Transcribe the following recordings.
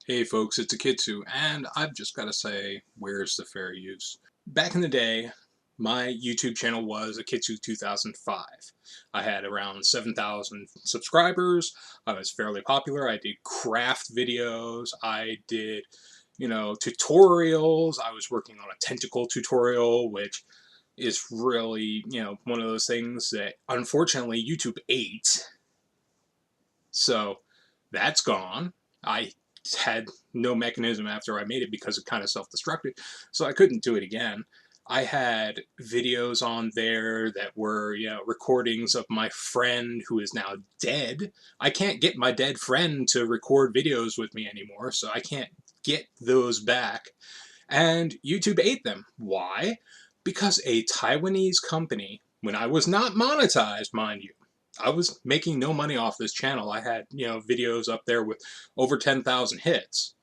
Hey folks, it's Akitsu, and I've just got to say, where's the fair use? Back in the day, my YouTube channel was Akitsu 2005. I had around 7,000 subscribers. I was fairly popular. I did craft videos. I did, tutorials. I was working on a tentacle tutorial, which is really, one of those things that unfortunately YouTube ate. So that's gone. I had no mechanism after I made it because it kind of self-destructed, so I couldn't do it again. I had videos on there that were, recordings of my friend who is now dead. I can't get my dead friend to record videos with me anymore, so I can't get those back. And YouTube ate them. Why? Because a Taiwanese company, when I was not monetized, mind you, I was making no money off this channel. I had, videos up there with over 10,000 hits.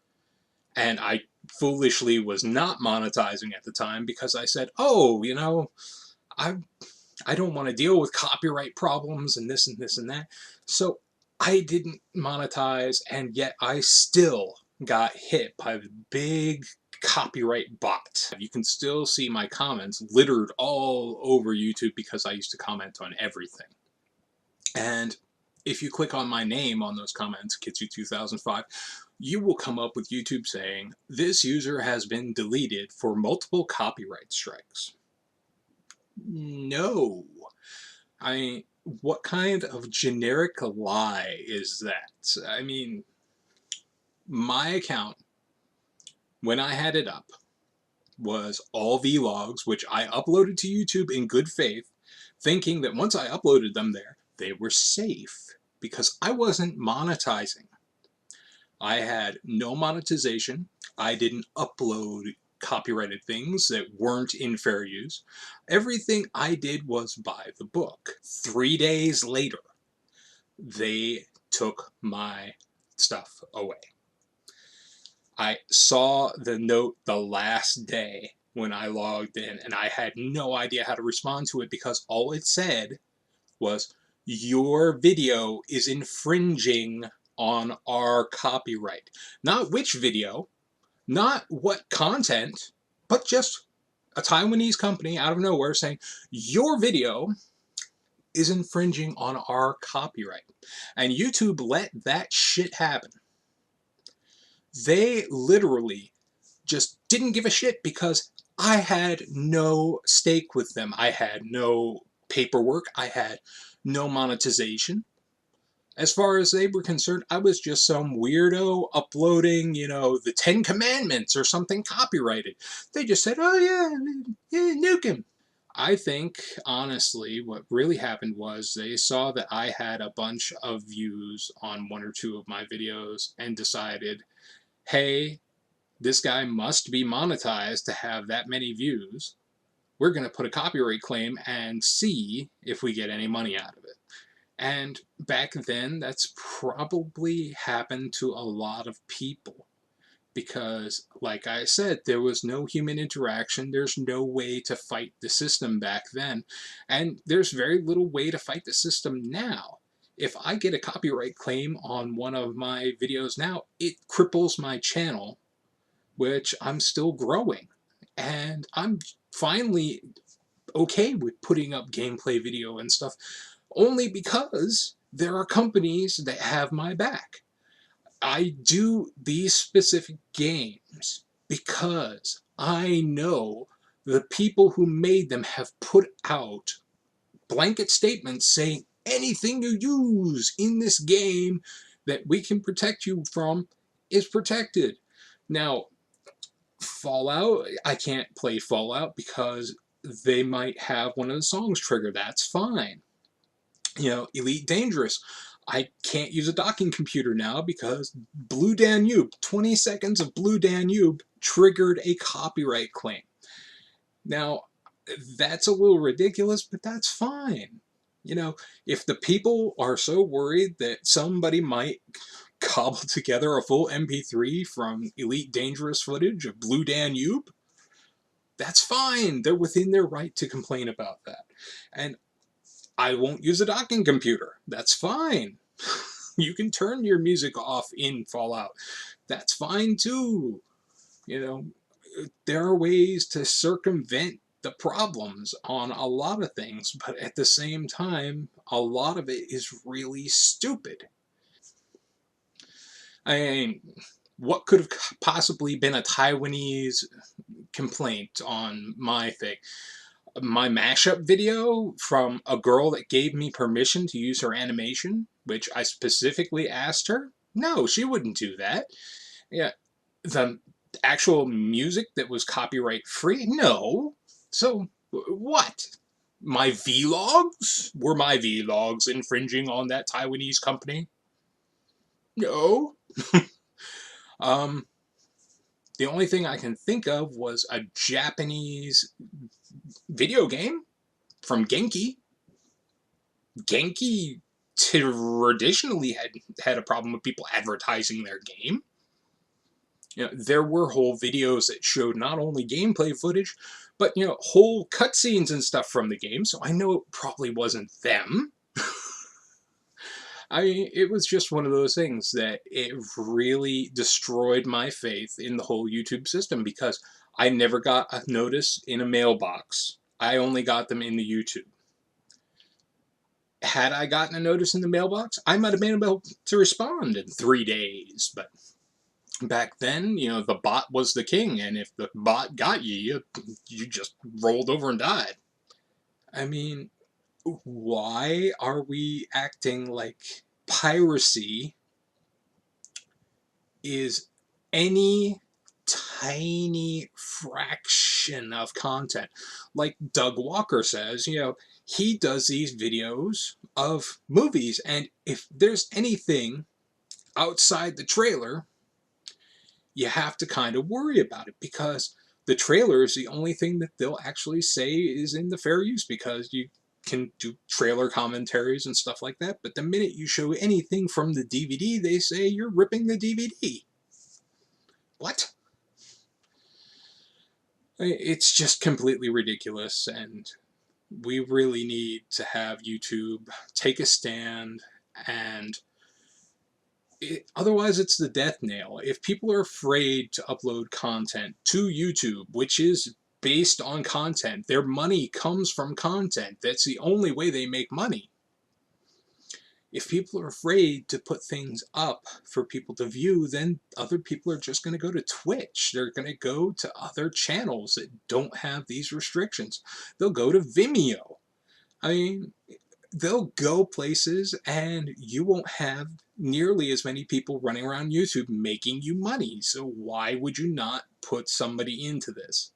And I foolishly was not monetizing at the time because I said, oh, I I don't want to deal with copyright problems and this and this and that. So I didn't monetize, and yet I still got hit by the big copyright bot. You can still see my comments littered all over YouTube because I used to comment on everything. And if you click on my name on those comments, Kitsu 2005, you will come up with YouTube saying, this user has been deleted for multiple copyright strikes. No. I mean, what kind of generic lie is that? I mean, my account, when I had it up, was all vlogs, which I uploaded to YouTube in good faith, thinking that once I uploaded them there, they were safe because I wasn't monetizing. I had no monetization. I didn't upload copyrighted things that weren't in fair use. Everything I did was by the book. 3 days later, they took my stuff away. I saw the note the last day when I logged in, and I had no idea how to respond to it because all it said was, your video is infringing on our copyright. Not which video, not what content, but just a Taiwanese company out of nowhere saying, your video is infringing on our copyright. And YouTube let that shit happen. They literally just didn't give a shit because I had no stake with them. I had no paperwork. I had no monetization. As far as they were concerned, I was just some weirdo uploading, the Ten Commandments or something copyrighted. They just said, oh yeah, nuke him. I think, honestly, what really happened was they saw that I had a bunch of views on one or two of my videos and decided, hey, this guy must be monetized to have that many views. We're going to put a copyright claim and see if we get any money out of it. And back then, that's probably happened to a lot of people. Because, like I said, there was no human interaction. There's no way to fight the system back then. And there's very little way to fight the system now. If I get a copyright claim on one of my videos now, it cripples my channel, which I'm still growing. And I'm finally okay with putting up gameplay video and stuff, only because there are companies that have my back. I do these specific games because I know the people who made them have put out blanket statements saying anything you use in this game that we can protect you from is protected. Now, Fallout, I can't play Fallout because they might have one of the songs trigger. That's fine. Elite Dangerous, I can't use a docking computer now because Blue Danube, 20 seconds of Blue Danube triggered a copyright claim. Now, that's a little ridiculous, but that's fine. If the people are so worried that somebody might cobble together a full MP3 from Elite Dangerous footage of Blue Danube, that's fine. They're within their right to complain about that. And I won't use a docking computer. That's fine. You can turn your music off in Fallout. That's fine too. You know, there are ways to circumvent the problems on a lot of things, but at the same time, a lot of it is really stupid. I mean, what could have possibly been a Taiwanese complaint on my thing? My mashup video from a girl that gave me permission to use her animation, which I specifically asked her. No, she wouldn't do that. Yeah, the actual music that was copyright free? No. So, what? My vlogs? Were my vlogs infringing on that Taiwanese company? No. um, the only thing I can think of was a Japanese video game from Genki. Genki traditionally had a problem with people advertising their game. You know, there were whole videos that showed not only gameplay footage, but whole cutscenes and stuff from the game. So I know it probably wasn't them. I mean, it was just one of those things that it really destroyed my faith in the whole YouTube system because I never got a notice in a mailbox. I only got them in the YouTube. Had I gotten a notice in the mailbox, I might have been able to respond in 3 days. But back then, the bot was the king, and if the bot got you, you just rolled over and died. I mean, why are we acting like piracy is any tiny fraction of content? Like Doug Walker says, he does these videos of movies, and if there's anything outside the trailer, you have to kind of worry about it because the trailer is the only thing that they'll actually say is in the fair use because you can do trailer commentaries and stuff like that. But the minute you show anything from the DVD, they say you're ripping the DVD. What? It's just completely ridiculous, and we really need to have YouTube take a stand, and otherwise it's the death nail. If people are afraid to upload content to YouTube, which is based on content, their money comes from content. That's the only way they make money. If people are afraid to put things up for people to view, then other people are just going to go to Twitch. They're going to go to other channels that don't have these restrictions. They'll go to Vimeo. I mean, they'll go places and you won't have nearly as many people running around YouTube making you money. So why would you not put somebody into this?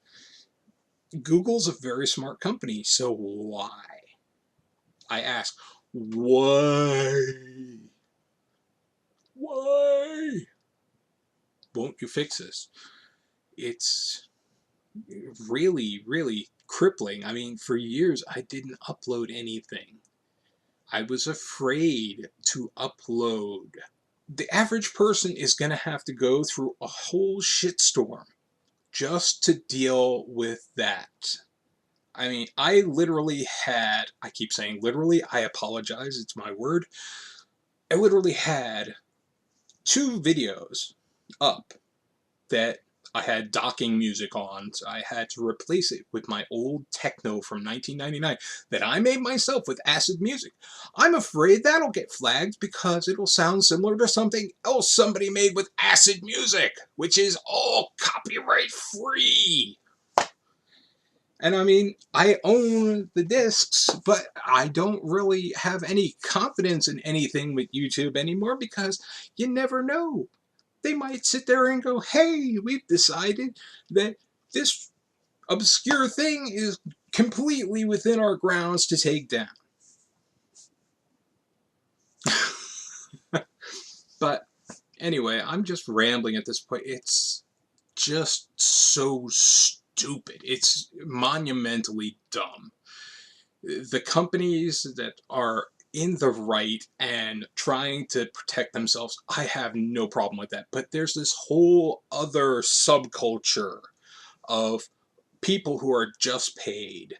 Google's a very smart company, so why? I ask, why? Why won't you fix this? It's really, really crippling. I mean, for years I didn't upload anything. I was afraid to upload. The average person is going to have to go through a whole shitstorm just to deal with that. I mean, I literally had, I keep saying literally, I apologize, it's my word. I literally had 2 videos up that I had docking music on, so I had to replace it with my old techno from 1999 that I made myself with acid music. I'm afraid that'll get flagged because it'll sound similar to something else somebody made with acid music, which is all copyright free. And I mean, I own the discs, but I don't really have any confidence in anything with YouTube anymore because you never know. They might sit there and go, hey, we've decided that this obscure thing is completely within our grounds to take down. But anyway, I'm just rambling at this point. It's just so stupid. It's monumentally dumb. The companies that are in the right and trying to protect themselves, I have no problem with that. But there's this whole other subculture of people who are just paid.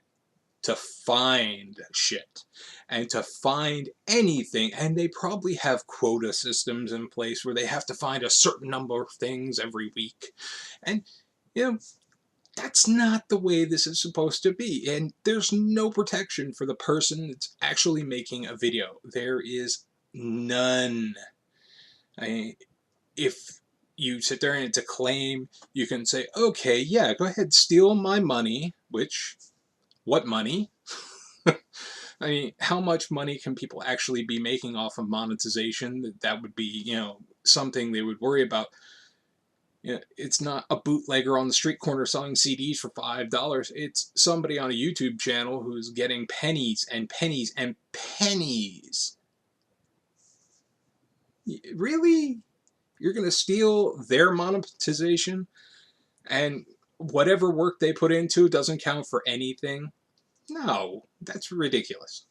to find shit and to find anything, and they probably have quota systems in place where they have to find a certain number of things every week. And you know, that's not the way this is supposed to be, and there's no protection for the person that's actually making a video. There is none. If you sit there and it's a claim, you can say, okay, yeah, go ahead, steal my money, which, what money? I mean, how much money can people actually be making off of monetization? That would be, something they would worry about. It's not a bootlegger on the street corner selling CDs for $5. It's somebody on a YouTube channel who's getting pennies and pennies and pennies. Really? You're going to steal their monetization? And whatever work they put into doesn't count for anything? No, that's ridiculous.